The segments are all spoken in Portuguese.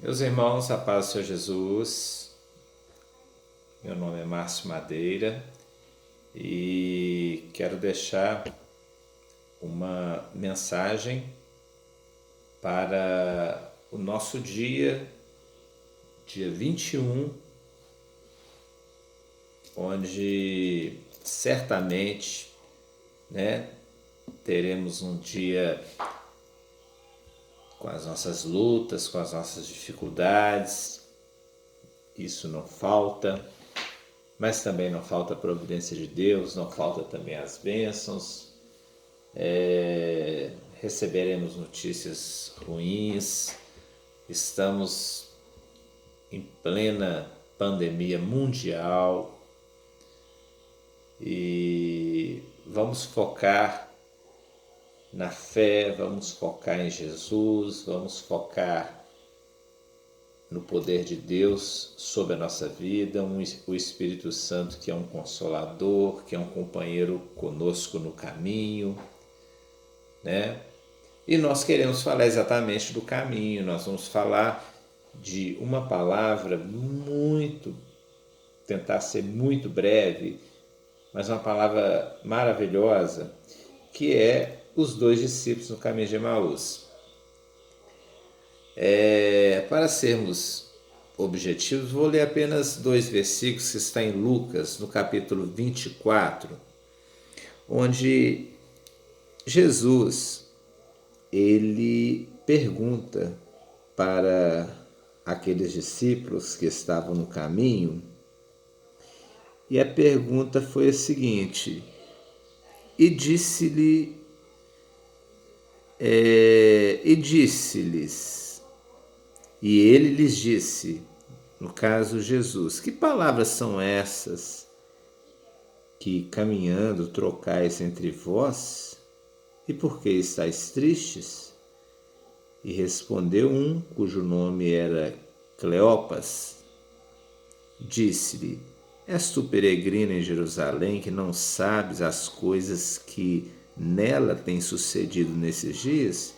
Meus irmãos, a paz do Senhor Jesus, meu nome é Márcio Madeira e quero deixar uma mensagem para o nosso dia 21, onde certamente, né, teremos um dia com as nossas lutas, com as nossas dificuldades. Isso não falta, mas também não falta a providência de Deus, não falta também as bênçãos. Receberemos notícias ruins, estamos em plena pandemia mundial e vamos focar na fé, vamos focar em Jesus, vamos focar no poder de Deus sobre a nossa vida, o Espírito Santo que é um consolador, que é um companheiro conosco no caminho, né? E nós queremos falar exatamente do caminho, nós vamos falar de uma palavra tentar ser muito breve, mas uma palavra maravilhosa, que é os dois discípulos no caminho de Emaús. Para sermos objetivos, vou ler apenas dois versículos que está em Lucas, no capítulo 24, onde Jesus ele pergunta para aqueles discípulos que estavam no caminho, e a pergunta foi a seguinte: e disse-lhes, e ele lhes disse, no caso Jesus, que palavras são essas que caminhando trocais entre vós? E por que estáis tristes? E respondeu um, cujo nome era Cleopas, disse-lhe: És tu peregrino em Jerusalém, que não sabes as coisas que nela têm sucedido nesses dias?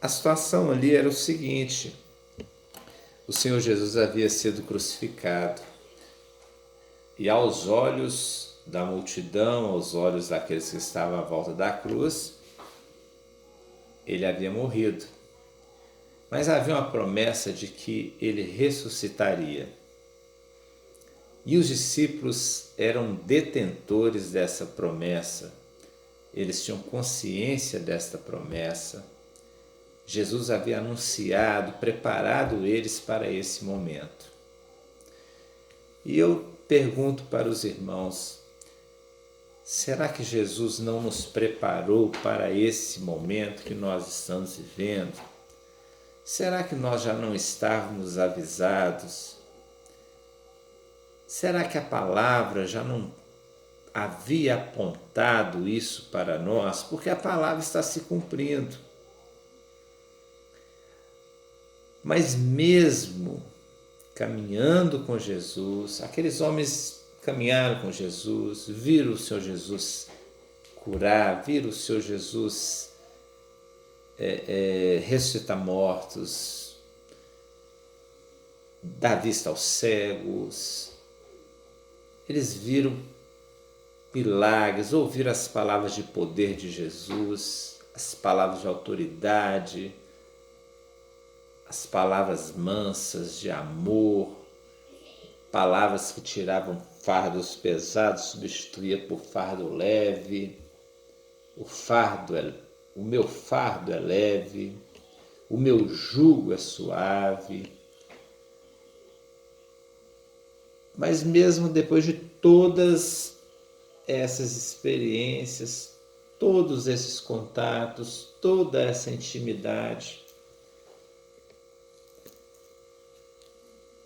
A situação ali era o seguinte: o Senhor Jesus havia sido crucificado e aos olhos da multidão, aos olhos daqueles que estavam à volta da cruz, ele havia morrido. Mas havia uma promessa de que ele ressuscitaria. E os discípulos eram detentores dessa promessa. Eles tinham consciência desta promessa. Jesus havia anunciado, preparado eles para esse momento. E eu pergunto para os irmãos: será que Jesus não nos preparou para esse momento que nós estamos vivendo? Será que nós já não estávamos avisados? Será que a palavra já não havia apontado isso para nós? Porque a palavra está se cumprindo. Mas mesmo caminhando com Jesus, aqueles homens caminharam com Jesus, viram o Senhor Jesus curar, viram o Senhor Jesus ressuscitar mortos, dar vista aos cegos. Eles viram milagres, ouviram as palavras de poder de Jesus, as palavras de autoridade, as palavras mansas de amor, palavras que tiravam fardos pesados, substituía por fardo leve. O meu fardo é leve, o meu jugo é suave. Mas mesmo depois de todas essas experiências, todos esses contatos, toda essa intimidade,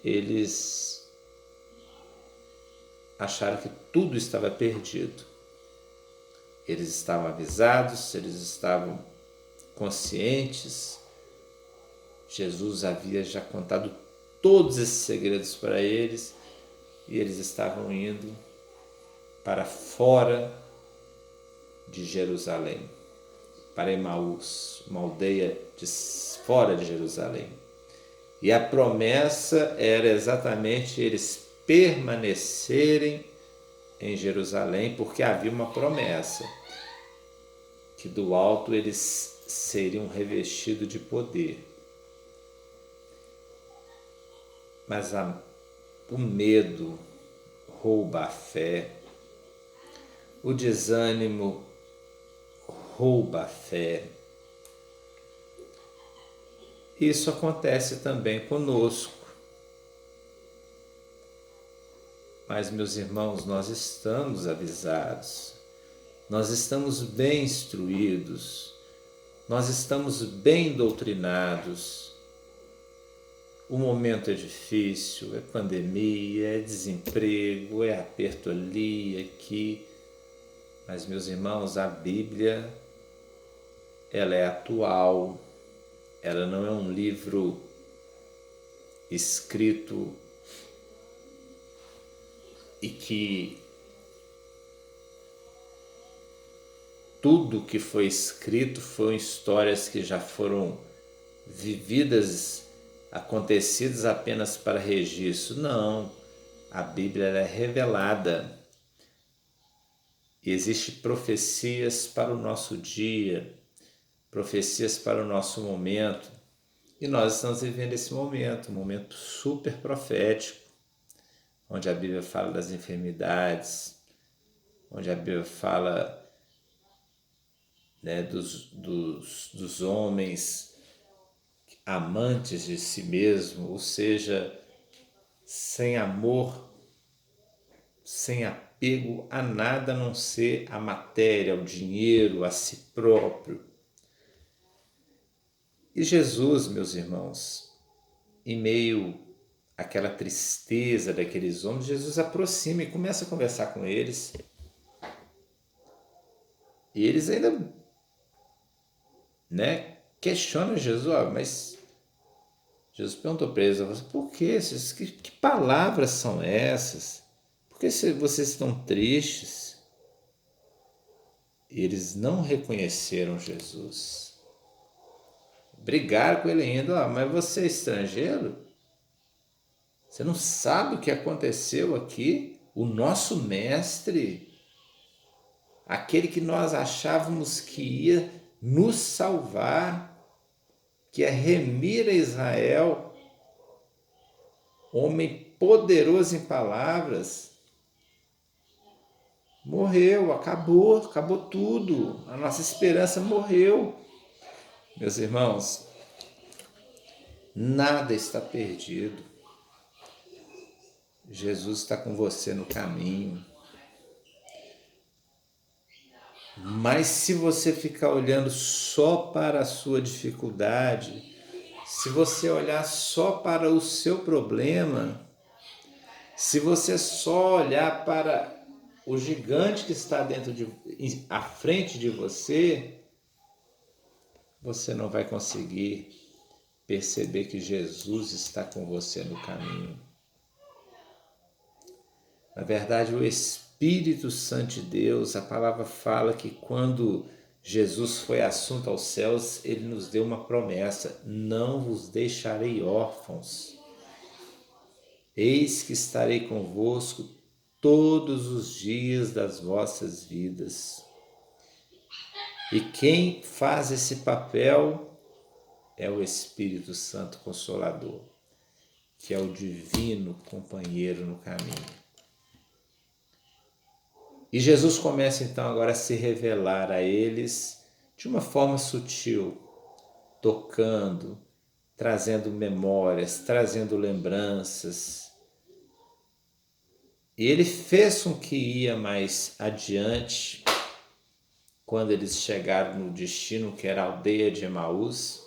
eles acharam que tudo estava perdido. Eles estavam avisados, eles estavam conscientes. Jesus havia já contado todos esses segredos para eles e eles estavam indo para fora de Jerusalém, para Emaús, uma aldeia fora de Jerusalém. E a promessa era exatamente eles permanecerem em Jerusalém, porque havia uma promessa que do alto eles seriam revestidos de poder. Mas o medo rouba a fé, o desânimo rouba a fé. Isso acontece também conosco. Mas, meus irmãos, nós estamos avisados, nós estamos bem instruídos, nós estamos bem doutrinados. O momento é difícil, é pandemia, é desemprego, é aperto ali, aqui. Mas, meus irmãos, a Bíblia, ela é atual, ela não é um livro escrito e que tudo que foi escrito foram histórias que já foram vividas, acontecidas apenas para registro. Não, a Bíblia é revelada. E existem profecias para o nosso dia, profecias para o nosso momento. E nós estamos vivendo esse momento, um momento super profético, onde a Bíblia fala das enfermidades, onde a Bíblia fala, né, dos homens amantes de si mesmo, ou seja, sem amor, sem apego a nada a não ser a matéria, ao dinheiro, a si próprio. E Jesus, meus irmãos, em meio àquela tristeza daqueles homens, Jesus aproxima e começa a conversar com eles. E eles ainda, né, questionam Jesus, mas Jesus perguntou para eles, por quê? Que palavras são essas? Por que vocês estão tristes? E eles não reconheceram Jesus. Brigaram com ele ainda, mas você é estrangeiro? Você não sabe o que aconteceu aqui? O nosso mestre, aquele que nós achávamos que ia nos salvar, que ia remir a Israel, homem poderoso em palavras, morreu, acabou tudo, a nossa esperança morreu. Meus irmãos, nada está perdido. Jesus está com você no caminho. Mas se você ficar olhando só para a sua dificuldade, se você olhar só para o seu problema, se você só olhar para o gigante que está à frente de você, você não vai conseguir perceber que Jesus está com você no caminho. Na verdade, o Espírito Santo de Deus, a palavra fala que quando Jesus foi assunto aos céus, ele nos deu uma promessa: não vos deixarei órfãos. Eis que estarei convosco todos os dias das vossas vidas. E quem faz esse papel é o Espírito Santo Consolador, que é o divino companheiro no caminho. E Jesus começa então agora a se revelar a eles de uma forma sutil, tocando, trazendo memórias, trazendo lembranças. E ele fez com que ia mais adiante, quando eles chegaram no destino, que era a aldeia de Emaús.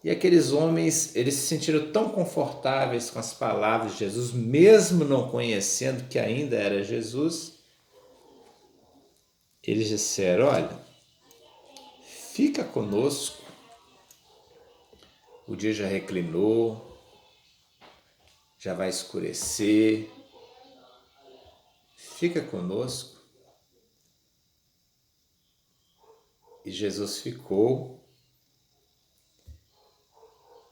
E aqueles homens, eles se sentiram tão confortáveis com as palavras de Jesus, mesmo não conhecendo que ainda era Jesus. Eles disseram, olha, fica conosco, o dia já reclinou, já vai escurecer, fica conosco. E Jesus ficou.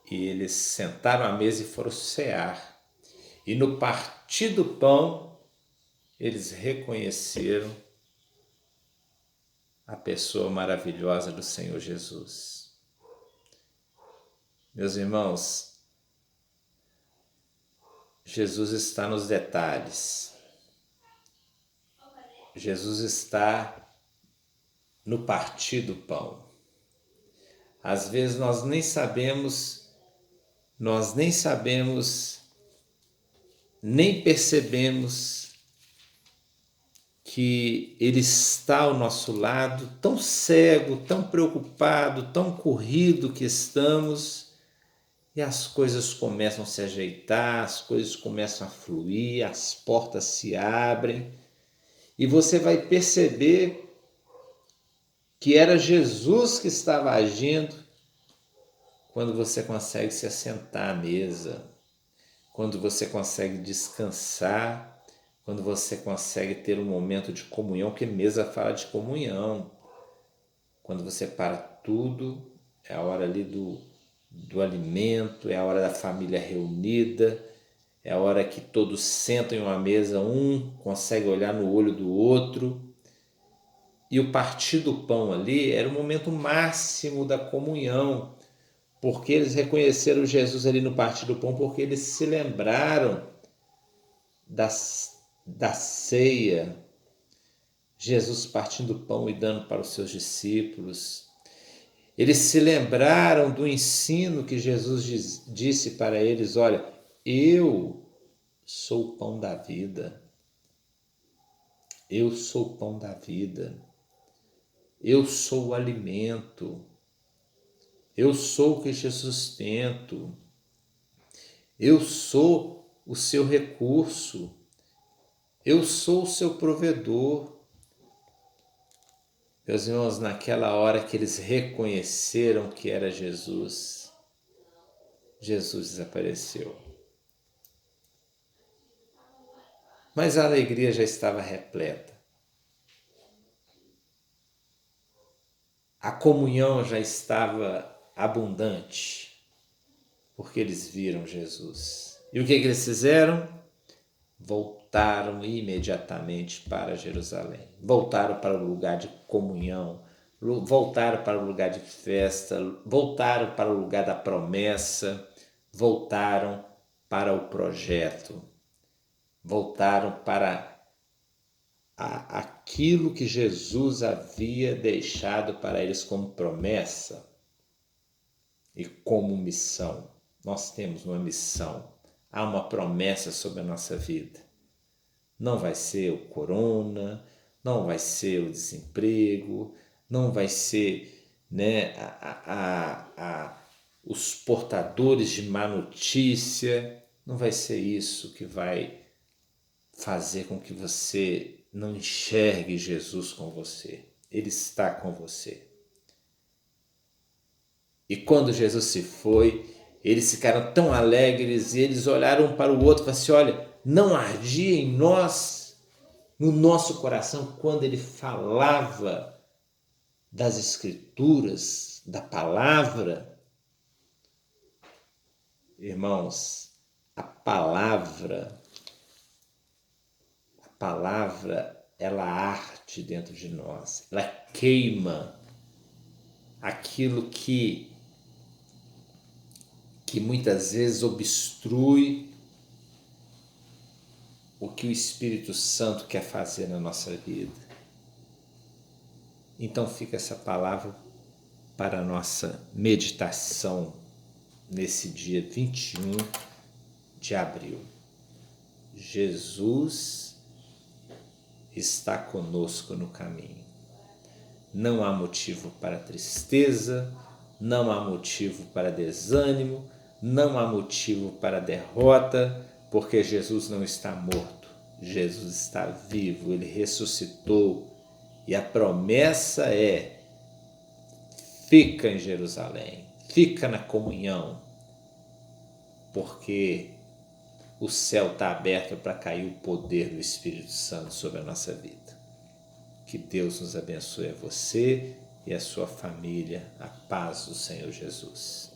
E eles sentaram à mesa e foram cear. E no partir do pão, eles reconheceram a pessoa maravilhosa do Senhor Jesus. Meus irmãos, Jesus está nos detalhes. Jesus está no partir do pão. Às vezes nós nem sabemos, nem percebemos que Ele está ao nosso lado, tão cego, tão preocupado, tão corrido que estamos, e as coisas começam a se ajeitar, as coisas começam a fluir, as portas se abrem, e você vai perceber que era Jesus que estava agindo quando você consegue se assentar à mesa, quando você consegue descansar, quando você consegue ter um momento de comunhão, que mesa fala de comunhão. Quando você para tudo, é a hora ali do alimento, é a hora da família reunida, é a hora que todos sentam em uma mesa, um consegue olhar no olho do outro. E o partir do pão ali era o momento máximo da comunhão, porque eles reconheceram Jesus ali no partir do pão, porque eles se lembraram da ceia, Jesus partindo o pão e dando para os seus discípulos. Eles se lembraram do ensino que Jesus disse para eles: olha, eu sou o pão da vida. Eu sou o pão da vida. Eu sou o alimento. Eu sou o que te sustento. Eu sou o seu recurso. Eu sou o seu provedor. Meus irmãos, naquela hora que eles reconheceram que era Jesus, Jesus desapareceu. Mas a alegria já estava repleta. A comunhão já estava abundante, porque eles viram Jesus. E o que eles fizeram? Voltaram imediatamente para Jerusalém. Voltaram para o lugar de comunhão, voltaram para o lugar de festa, voltaram para o lugar da promessa, voltaram para o projeto, voltaram para aquilo que Jesus havia deixado para eles como promessa e como missão. Nós temos uma missão, há uma promessa sobre a nossa vida. Não vai ser o corona, não vai ser o desemprego, não vai ser, os portadores de má notícia, não vai ser isso que vai fazer com que você não enxergue Jesus com você. Ele está com você. E quando Jesus se foi, eles ficaram tão alegres e eles olharam um para o outro e falaram assim: olha, não ardia em nós, no nosso coração, quando ele falava das Escrituras, da palavra. Irmãos, a palavra, ela arde dentro de nós, ela queima aquilo que muitas vezes obstrui o que o Espírito Santo quer fazer na nossa vida. Então fica essa palavra para a nossa meditação nesse dia 21 de abril. Jesus está conosco no caminho. Não há motivo para tristeza, não há motivo para desânimo, não há motivo para derrota, porque Jesus não está morto, Jesus está vivo, Ele ressuscitou. E a promessa é: fica em Jerusalém, fica na comunhão, porque o céu está aberto para cair o poder do Espírito Santo sobre a nossa vida. Que Deus nos abençoe a você e a sua família. A paz do Senhor Jesus.